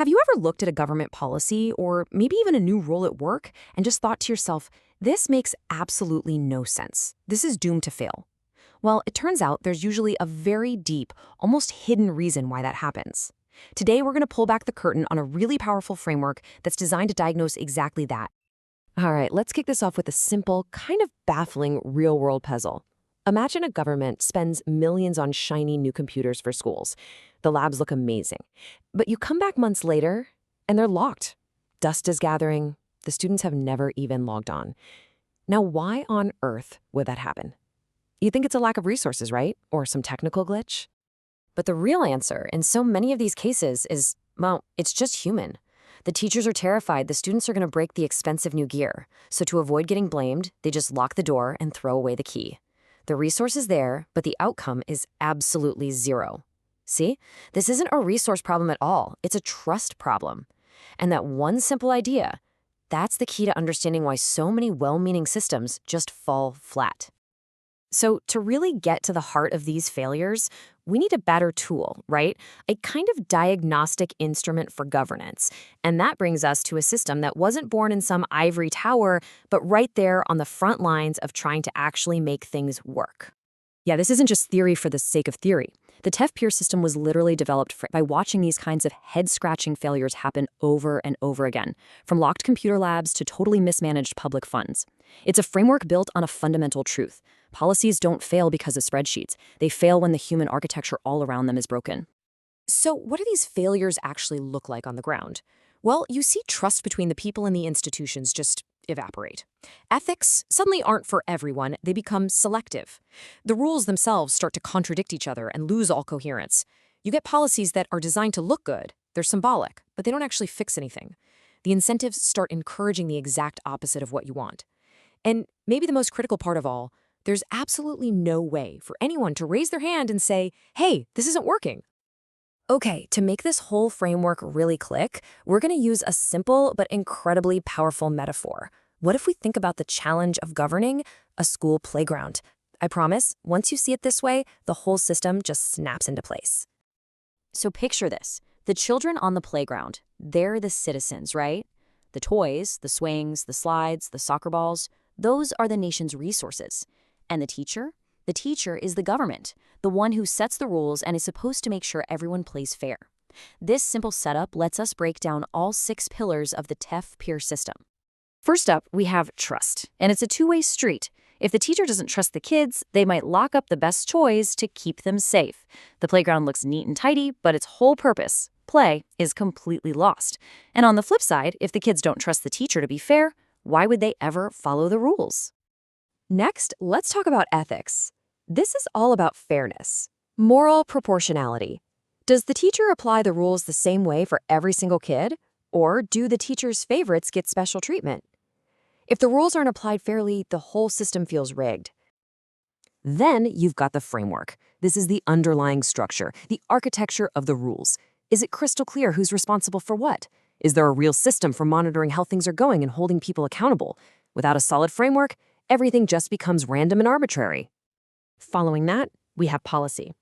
Have you ever looked at a government policy or maybe even a new rule at work and just thought to yourself, this makes absolutely no sense. This is doomed to fail. Well, it turns out there's usually a very deep, almost hidden reason why that happens. Today, we're going to pull back the curtain on a really powerful framework that's designed to diagnose exactly that. All right, let's kick this off with a simple, kind of baffling real-world puzzle. Imagine a government spends millions on shiny new computers for schools. The labs look amazing. But you come back months later, and they're locked. Dust is gathering. The students have never even logged on. Now, why on earth would that happen? You think it's a lack of resources, right? Or some technical glitch? But the real answer in so many of these cases is, well, it's just human. The teachers are terrified the students are going to break the expensive new gear. So to avoid getting blamed, they just lock the door and throw away the key. The resource is there, but the outcome is absolutely zero. See? This isn't a resource problem at all. It's a trust problem. And that one simple idea, that's the key to understanding why so many well-meaning systems just fall flat. So to really get to the heart of these failures, we need a better tool, right? A kind of diagnostic instrument for governance. And that brings us to a system that wasn't born in some ivory tower, but right there on the front lines of trying to actually make things work. Yeah, this isn't just theory for the sake of theory. The TEF-PIR system was literally developed by watching these kinds of head-scratching failures happen over and over again, from locked computer labs to totally mismanaged public funds. It's a framework built on a fundamental truth. Policies don't fail because of spreadsheets. They fail when the human architecture all around them is broken. So what do these failures actually look like on the ground? Well, you see trust between the people and the institutions just evaporate. Ethics suddenly aren't for everyone. They become selective. The rules themselves start to contradict each other and lose all coherence. You get policies that are designed to look good. They're symbolic, but they don't actually fix anything. The incentives start encouraging the exact opposite of what you want. And maybe the most critical part of all, there's absolutely no way for anyone to raise their hand and say, hey, this isn't working. Okay, to make this whole framework really click, we're going to use a simple but incredibly powerful metaphor. What if we think about the challenge of governing a school playground? I promise, once you see it this way, the whole system just snaps into place. So picture this. The children on the playground, they're the citizens, right? The toys, the swings, the slides, the soccer balls, those are the nation's resources. And the teacher? The teacher is the government, the one who sets the rules and is supposed to make sure everyone plays fair. This simple setup lets us break down all 6 pillars of the TEF-PIR system. First up, we have trust, and it's a two-way street. If the teacher doesn't trust the kids, they might lock up the best toys to keep them safe. The playground looks neat and tidy, but its whole purpose, play, is completely lost. And on the flip side, if the kids don't trust the teacher to be fair, why would they ever follow the rules? Next, let's talk about ethics. This is all about fairness, moral proportionality. Does the teacher apply the rules the same way for every single kid? Or do the teacher's favorites get special treatment? If the rules aren't applied fairly, the whole system feels rigged. Then you've got the framework. This is the underlying structure, the architecture of the rules. Is it crystal clear who's responsible for what? Is there a real system for monitoring how things are going and holding people accountable? Without a solid framework, everything just becomes random and arbitrary. Following that, we have policy.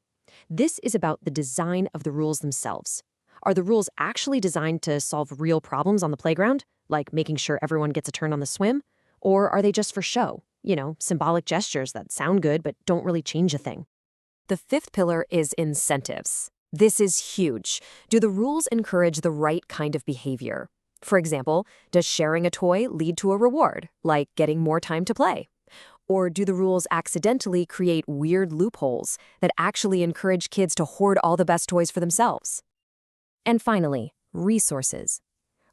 This is about the design of the rules themselves. Are the rules actually designed to solve real problems on the playground, like making sure everyone gets a turn on the swim? Or are they just for show? Symbolic gestures that sound good but don't really change a thing. The 5th pillar is incentives. This is huge. Do the rules encourage the right kind of behavior? For example, does sharing a toy lead to a reward, like getting more time to play? Or do the rules accidentally create weird loopholes that actually encourage kids to hoard all the best toys for themselves? And finally, resources.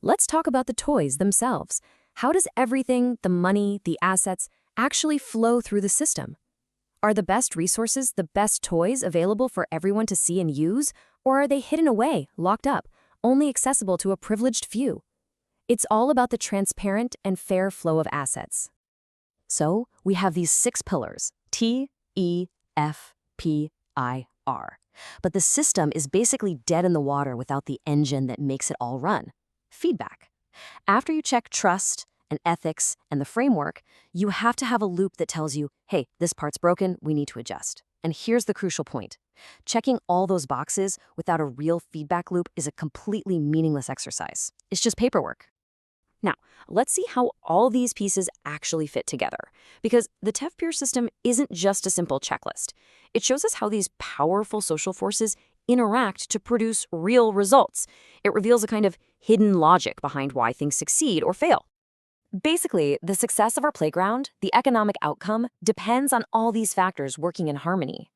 Let's talk about the toys themselves. How does everything, the money, the assets, actually flow through the system? Are the best resources the best toys available for everyone to see and use, or are they hidden away, locked up, only accessible to a privileged few? It's all about the transparent and fair flow of assets. So we have these 6 pillars, TEF-PIR. But the system is basically dead in the water without the engine that makes it all run. Feedback. After you check trust and ethics and the framework, you have to have a loop that tells you, hey, this part's broken, we need to adjust. And here's the crucial point. Checking all those boxes without a real feedback loop is a completely meaningless exercise. It's just paperwork. Now, let's see how all these pieces actually fit together, because the TEF-PIR system isn't just a simple checklist. It shows us how these powerful social forces interact to produce real results. It reveals a kind of hidden logic behind why things succeed or fail. Basically, the success of our playground, the economic outcome, depends on all these factors working in harmony.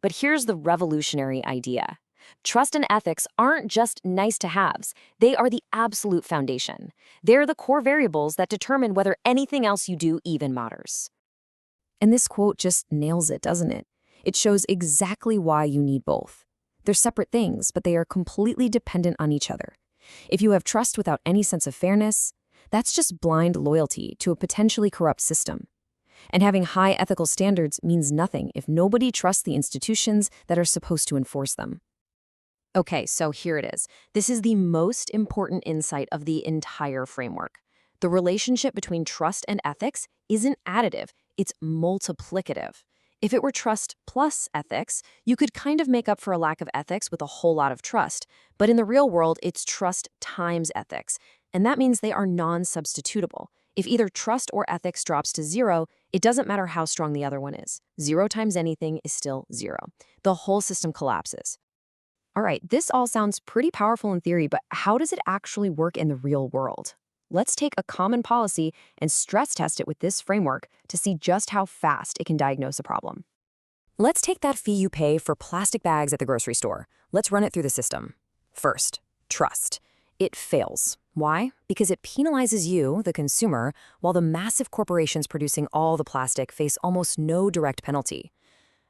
But here's the revolutionary idea. Trust and ethics aren't just nice-to-haves. They are the absolute foundation. They're the core variables that determine whether anything else you do even matters. And this quote just nails it, doesn't it? It shows exactly why you need both. They're separate things, but they are completely dependent on each other. If you have trust without any sense of fairness, that's just blind loyalty to a potentially corrupt system. And having high ethical standards means nothing if nobody trusts the institutions that are supposed to enforce them. Okay, so here it is. This is the most important insight of the entire framework. The relationship between trust and ethics isn't additive, it's multiplicative. If it were trust plus ethics, you could kind of make up for a lack of ethics with a whole lot of trust. But in the real world, it's trust times ethics. And that means they are non-substitutable. If either trust or ethics drops to zero, it doesn't matter how strong the other one is. 0 times anything is still 0. The whole system collapses. All right, this all sounds pretty powerful in theory, but how does it actually work in the real world? Let's take a common policy and stress test it with this framework to see just how fast it can diagnose a problem. Let's take that fee you pay for plastic bags at the grocery store. Let's run it through the system. First, trust. It fails. Why? Because it penalizes you, the consumer, while the massive corporations producing all the plastic face almost no direct penalty.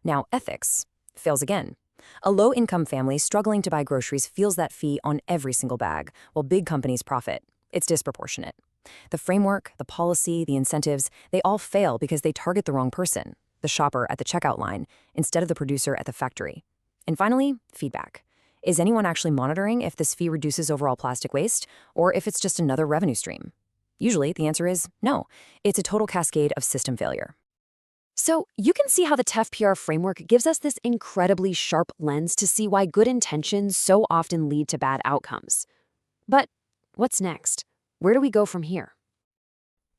Now, ethics fails again. A low-income family struggling to buy groceries feels that fee on every single bag, while big companies profit. It's disproportionate. The framework, the policy, the incentives, they all fail because they target the wrong person, the shopper at the checkout line, instead of the producer at the factory. And finally, feedback. Is anyone actually monitoring if this fee reduces overall plastic waste, or if it's just another revenue stream? Usually, the answer is no. It's a total cascade of system failure. So you can see how the TEF-PIR framework gives us this incredibly sharp lens to see why good intentions so often lead to bad outcomes. But what's next? Where do we go from here?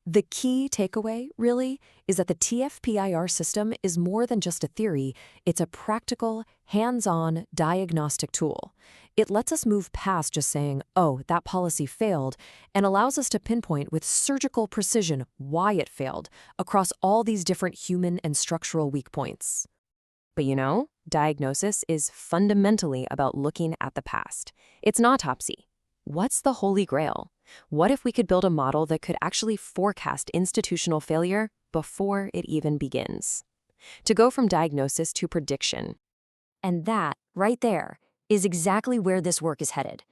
The key takeaway, really, is that the TEF-PIR system is more than just a theory. It's a practical, hands-on diagnostic tool. It lets us move past just saying, oh, that policy failed, and allows us to pinpoint with surgical precision why it failed across all these different human and structural weak points. But you know, diagnosis is fundamentally about looking at the past. It's an autopsy. What's the holy grail? What if we could build a model that could actually forecast institutional failure before it even begins? To go from diagnosis to prediction. And that, right there, is exactly where this work is headed.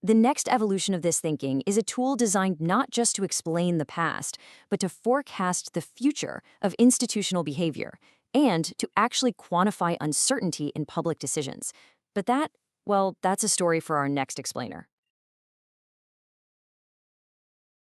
The next evolution of this thinking is a tool designed not just to explain the past, but to forecast the future of institutional behavior and to actually quantify uncertainty in public decisions. But that, well, that's a story for our next explainer.